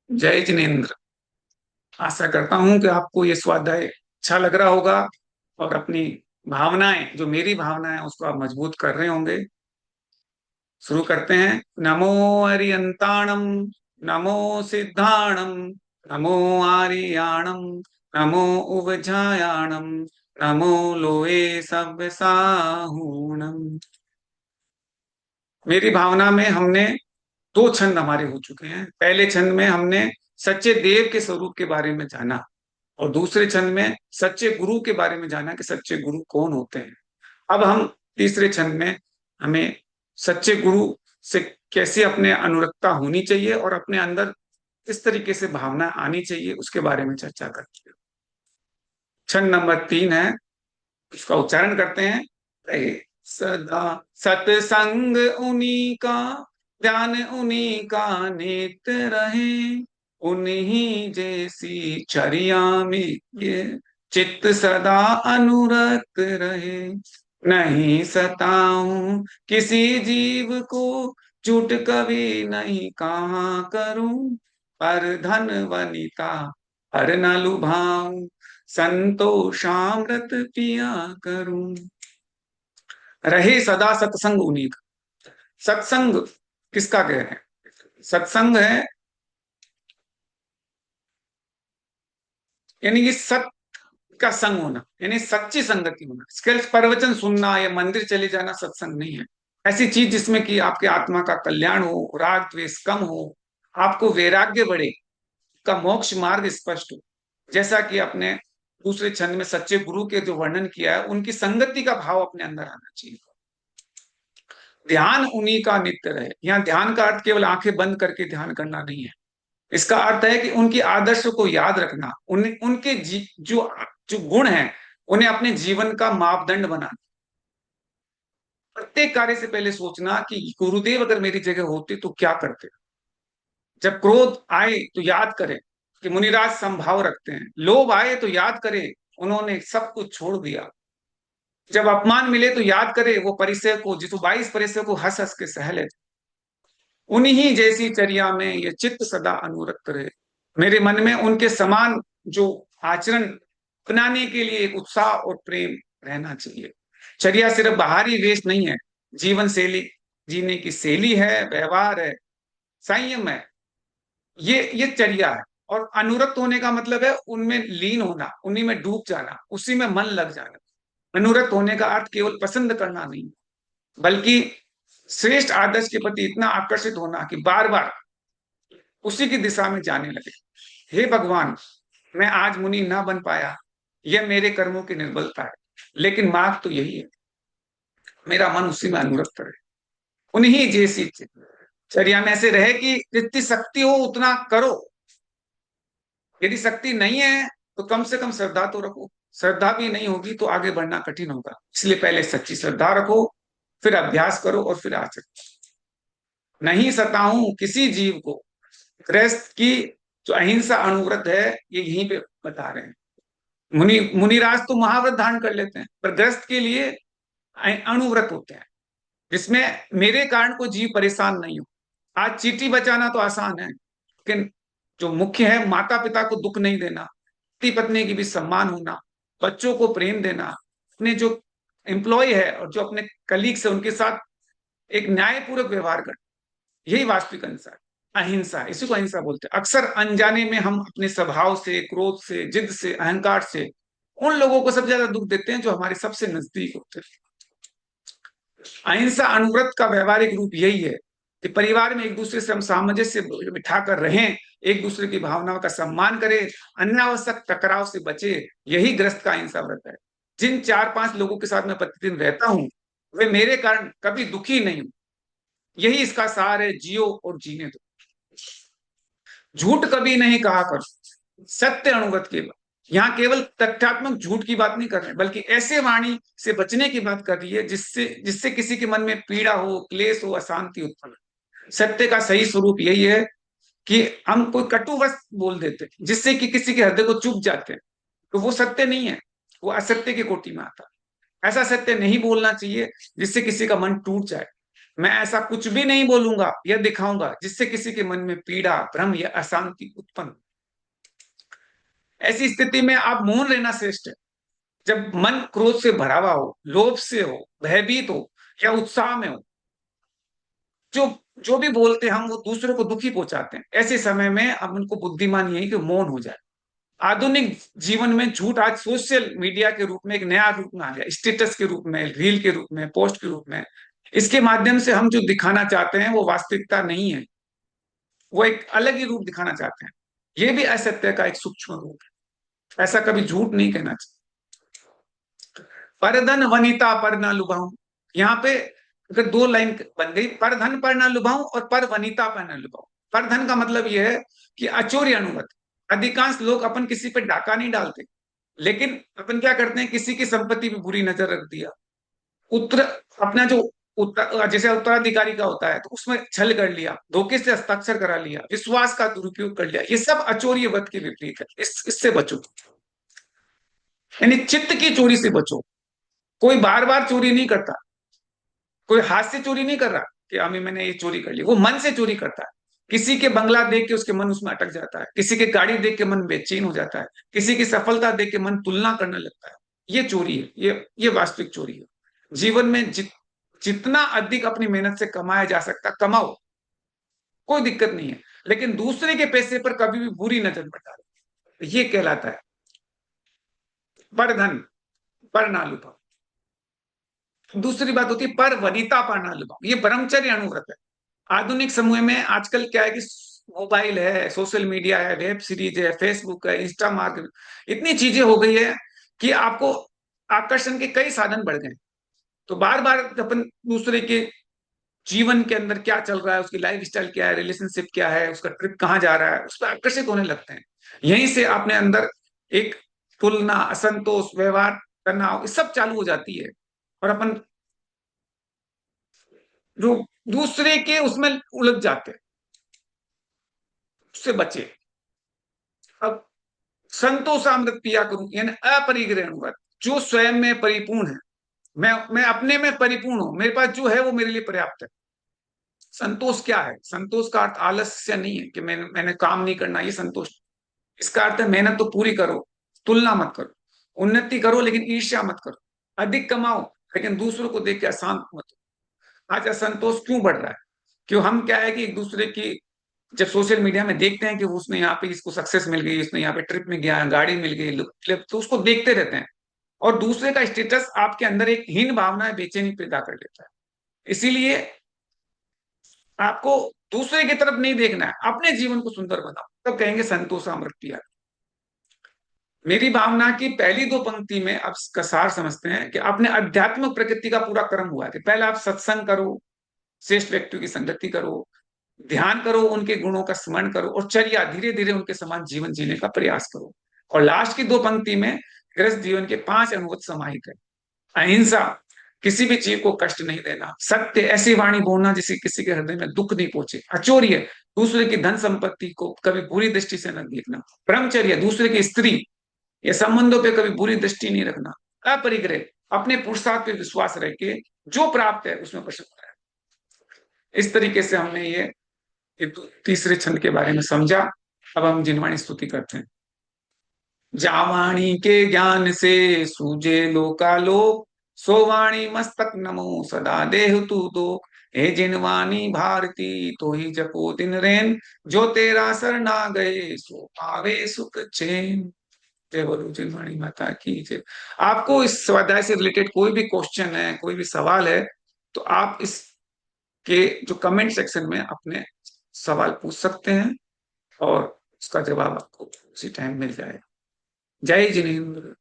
जय जिनेन्द्र। आशा करता हूं कि आपको ये स्वाध्याय अच्छा लग रहा होगा और अपनी भावनाएं, जो मेरी भावनाएं, उसको आप मजबूत कर रहे होंगे। शुरू करते हैं। नमो अरियंताणम, नमो सिद्धाणम, नमो आर्याणम, नमो उवझायाणम, नमो लोए सव्य साहूणम। मेरी भावना में हमने दो छंद हमारे हो चुके हैं। पहले छंद में हमने सच्चे देव के स्वरूप के बारे में जाना और दूसरे छंद में सच्चे गुरु के बारे में जाना कि सच्चे गुरु कौन होते हैं। अब हम तीसरे छंद में हमें सच्चे गुरु से कैसे अपने अनुरक्ता होनी चाहिए और अपने अंदर इस तरीके से भावना आनी चाहिए, उसके बारे में चर्चा करते हैं। छंद नंबर 3 है, इसका उच्चारण करते हैं। रहे सदा सत्संग उन्हीं का, ध्यान उन्हीं का नित्य रहे, उन्हीं जैसी चर्या में ये चित्त सदा अनुरक्त रहे। नहीं सताऊं किसी जीव को, झूठ कभी नहीं कहा करूं, पर धन वनिता हर न लुभाऊं, संतोषामृत पिया करूं। रहे सदा सत्संग उन्हीं का। सत्संग किसका कह रहे हैं? सत्संग है यानी कि सत्य का संग होना, यानी सच्ची संगति होना। सिर्फ प्रवचन सुनना या मंदिर चले जाना सत्संग नहीं है। ऐसी चीज जिसमें कि आपके आत्मा का कल्याण हो, राग द्वेष कम हो, आपको वैराग्य बढ़े, का मोक्ष मार्ग स्पष्ट हो। जैसा कि अपने दूसरे छंद में सच्चे गुरु के जो वर्णन किया है, उनकी संगति का भाव अपने अंदर आना चाहिए। ध्यान उन्हीं का नित्य रहे। यहाँ ध्यान का अर्थ केवल आंखें बंद करके ध्यान करना नहीं है। इसका अर्थ है कि उनकी आदर्श को याद रखना, उनके जो जो गुण हैं उन्हें अपने जीवन का मापदंड बनाना। प्रत्येक कार्य से पहले सोचना कि गुरुदेव अगर मेरी जगह होते तो क्या करते। जब क्रोध आए तो याद करें कि मुनिराज संभाव रखते हैं। लोभ आए तो याद करें उन्होंने सब कुछ छोड़ दिया। जब अपमान मिले तो याद करें वो परिचय को, जिस 22 परिचय को हंस हंस के सह लेते। उन्हीं जैसी चर्या में ये चित्त सदा अनुरक्त रहे। मेरे मन में उनके समान जो आचरण अपनाने के लिए एक उत्साह और प्रेम रहना चाहिए। चर्या सिर्फ बाहरी वेश नहीं है, जीवन शैली, जीने की शैली है, व्यवहार है, संयम है। ये चर्या है। और अनुरक्त होने का मतलब है उनमें लीन होना, उन्हीं में डूब जाना, उसी में मन लग जाना। अनुरक्त होने का अर्थ केवल पसंद करना नहीं, बल्कि श्रेष्ठ आदर्श के प्रति इतना आकर्षित होना कि बार बार उसी की दिशा में जाने लगे। हे भगवान, मैं आज मुनि ना बन पाया, यह मेरे कर्मों की निर्बलता है, लेकिन मार्ग तो यही है, मेरा मन उसी में अनुरक्त रहे। उन्हीं जैसी चर्या में ऐसे रहे कि जितनी शक्ति हो उतना करो। यदि शक्ति नहीं है तो कम से कम श्रद्धा तो रखो। श्रद्धा भी नहीं होगी तो आगे बढ़ना कठिन होगा। इसलिए पहले सच्ची श्रद्धा रखो, फिर अभ्यास करो और फिर आचरण। नहीं सताऊं किसी जीव को, गृहस्थ की जो अहिंसा अणुव्रत है ये यहीं पे बता रहे हैं। मुनिराज तो महाव्रत धारण कर लेते हैं, पर गृहस्थ के लिए अणुव्रत होते हैं, जिसमें मेरे कारण कोई जीव परेशान नहीं हो। आज चींटी बचाना तो आसान है, लेकिन जो मुख्य है, माता पिता को दुख नहीं देना, पति पत्नी की भी सम्मान होना, बच्चों को प्रेम देना, अपने जो एम्प्लॉय है और जो अपने कलीग्स है उनके साथ एक न्यायपूर्वक व्यवहार करना, यही वास्तविक अहिंसा है। अहिंसा, इसी को अहिंसा बोलते हैं। अक्सर अनजाने में हम अपने स्वभाव से, क्रोध से, जिद से, अहंकार से उन लोगों को सबसे ज्यादा दुख देते हैं जो हमारे सबसे नजदीक होते हैं। अहिंसा अनुव्रत का व्यवहारिक रूप यही है कि परिवार में एक दूसरे से हम सामंजस्य बिठाकर रहें, एक दूसरे की भावनाओं का सम्मान करें, अनावश्यक टकराव से बचे। यही ग्रस्त का अहिंसा व्रत है। जिन 4-5 लोगों के साथ मैं प्रतिदिन रहता हूं, वे मेरे कारण कभी दुखी नहीं हूं। यही इसका सार है, जियो और जीने दो। झूठ कभी नहीं कहा करो, सत्य अनुगत केवल। यहाँ केवल तथ्यात्मक झूठ की बात नहीं कर रहे, बल्कि ऐसे वाणी से बचने की बात कर रही है जिससे जिससे किसी के मन में पीड़ा हो, क्लेश हो, अशांति उत्पन्न हो। सत्य का सही स्वरूप यही है कि हम कोई कटु वस्तु बोल देते हैं जिससे कि किसी के हृदय को चुभ जाते हैं, तो वो सत्य नहीं है, वो असत्य की कोटि में आता है। ऐसा सत्य नहीं बोलना चाहिए जिससे किसी का मन टूट जाए। मैं ऐसा कुछ भी नहीं बोलूंगा या दिखाऊंगा जिससे किसी के मन में पीड़ा, भ्रम या अशांति उत्पन्न। ऐसी स्थिति में आप मौन रहना श्रेष्ठ है। जब मन क्रोध से भरा हुआ हो, लोभ से हो, भयभीत हो या उत्साह में हो, जो जो भी बोलते हैं हम वो दूसरों को दुखी पहुंचाते हैं। ऐसे समय में अब उनको बुद्धिमान यही कि मौन हो जाए। आधुनिक जीवन में झूठ आज सोशल मीडिया के रूप में एक नया रूप में आ गया, स्टेटस के रूप में, रील के रूप में, पोस्ट के रूप में। इसके माध्यम से हम जो दिखाना चाहते हैं वो वास्तविकता नहीं है, वो एक अलग ही रूप दिखाना चाहते हैं। ये भी असत्य का एक सूक्ष्म रूप है। ऐसा कभी झूठ नहीं कहना चाहिए। परधन वनिता पर न लुभाऊं, यहाँ पे अगर दो लाइन बन गई, परधन पर न लुभाऊं और पर वनिता पर न लुभाऊं। परधन का मतलब यह है कि अचोर्य अनुगत। अधिकांश लोग अपन किसी पे डाका नहीं डालते, लेकिन अपन क्या करते हैं, किसी की संपत्ति पे बुरी नजर रख दिया। उत्तर अपना जो जैसे उत्तराधिकारी का होता है तो उसमें छल कर लिया, धोखे से हस्ताक्षर करा लिया, विश्वास का दुरुपयोग कर लिया। ये सब अचोर्य वध के विपरीत है। इससे बचो, यानी चित्त की चोरी से बचो। कोई बार बार चोरी नहीं करता, कोई हाथ से चोरी नहीं कर रहा कि अभी मैंने ये चोरी कर ली, वो मन से चोरी करता है। किसी के बंगला देख के उसके मन उसमें अटक जाता है, किसी के गाड़ी देख के मन बेचैन हो जाता है, किसी की सफलता देख के मन तुलना करने लगता है। ये चोरी है, ये वास्तविक चोरी है। जीवन में जितना अधिक अपनी मेहनत से कमाया जा सकता कमाओ, कोई दिक्कत नहीं है, लेकिन दूसरे के पैसे पर कभी भी बुरी नजर मत डालो। ये कहलाता है पर धन पर ना लुभाओ। दूसरी बात होती है पर वनिता पर ना लुभाओ, ये ब्रह्मचर्य अनुव्रत है। आधुनिक समय में आजकल क्या है कि मोबाइल है, सोशल मीडिया है, वेब सीरीज है, फेसबुक है, इंस्टा मार्केट, इतनी चीजें हो गई है कि आपको आकर्षण के कई साधन बढ़ गए। तो बार बार अपन दूसरे के जीवन के अंदर क्या चल रहा है, उसकी लाइफ स्टाइल क्या है, रिलेशनशिप क्या है, उसका ट्रिप कहाँ जा रहा है, उस पर आकर्षित होने लगते हैं। यहीं से अपने अंदर एक तुलना, असंतोष, व्यवहार तनाव, ये सब चालू हो जाती है। और अपन जो दूसरे के उसमें उलझ जाते हैं, उससे बचे। अब संतोषामृत पिया करूं, यानी अपरिग्रह अनुगत, जो स्वयं में परिपूर्ण है। मैं अपने में परिपूर्ण हूं, मेरे पास जो है वो मेरे लिए पर्याप्त है। संतोष क्या है? संतोष का अर्थ आलस्य नहीं है कि मैंने काम नहीं करना, ये संतोष। इसका अर्थ है मेहनत तो पूरी करो, तुलना मत करो, उन्नति करो लेकिन ईर्ष्या मत करो, अधिक कमाओ लेकिन दूसरों को देख के अशांत मत हो। आज असंतोष क्यों बढ़ रहा है? क्यों हम क्या है कि एक दूसरे की जब सोशल मीडिया में देखते हैं कि उसने यहाँ पे, इसको सक्सेस मिल गई, इसने यहाँ पे ट्रिप में गया, गाड़ी मिल गई, तो उसको देखते रहते हैं। और दूसरे का स्टेटस आपके अंदर एक हीन भावना, बेचैनी पैदा कर देता है। इसीलिए आपको दूसरे की तरफ नहीं देखना है, अपने जीवन को सुंदर बनाओ, तब कहेंगे संतोष अमृत पिया। मेरी भावना की पहली दो पंक्ति में आप इसका सार समझते हैं कि अपने आध्यात्मिक प्रकृति का पूरा कर्म हुआ है कि पहले आप सत्संग करो, श्रेष्ठ व्यक्तियों की संगति करो, ध्यान करो, उनके गुणों का स्मरण करो और चर्या धीरे धीरे उनके समान जीवन जीने का प्रयास करो। और लास्ट की दो पंक्ति में गृहस्थ जीवन के 5 अनुभव समाहित है। अहिंसा, किसी भी जीव को कष्ट नहीं देना। सत्य, ऐसी वाणी बोलना जिससे किसी के हृदय में दुख नहीं पहुंचे। अचौर्य, दूसरे की धन संपत्ति को कभी बुरी दृष्टि से न देखना। ब्रह्मचर्य, दूसरे की स्त्री या संबंधों पे कभी बुरी दृष्टि नहीं रखना। अपरिग्रह, अपने पुरुषार्थ पे विश्वास रह के जो प्राप्त है उसमें प्रसन्न है। इस तरीके से हमने ये तीसरे छंद के बारे में समझा। अब हम जिनवाणी स्तुति करते हैं। जावाणी के ज्ञान से सूझे लोकालोक, सोवाणी मस्तक नमो सदा देह तू दो। हे जिनवाणी भारती तो ही जपो दिन रैन, जो तेरा शरणा गए सो पावे सुख चैन। जय बोलो जिनवाणी माता की जय। आपको इस स्वाध्याय से रिलेटेड कोई भी क्वेश्चन है, कोई भी सवाल है, तो आप इसके जो कमेंट सेक्शन में अपने सवाल पूछ सकते हैं और उसका जवाब आपको उसी टाइम मिल जाएगा। जय जिनेन्द्र।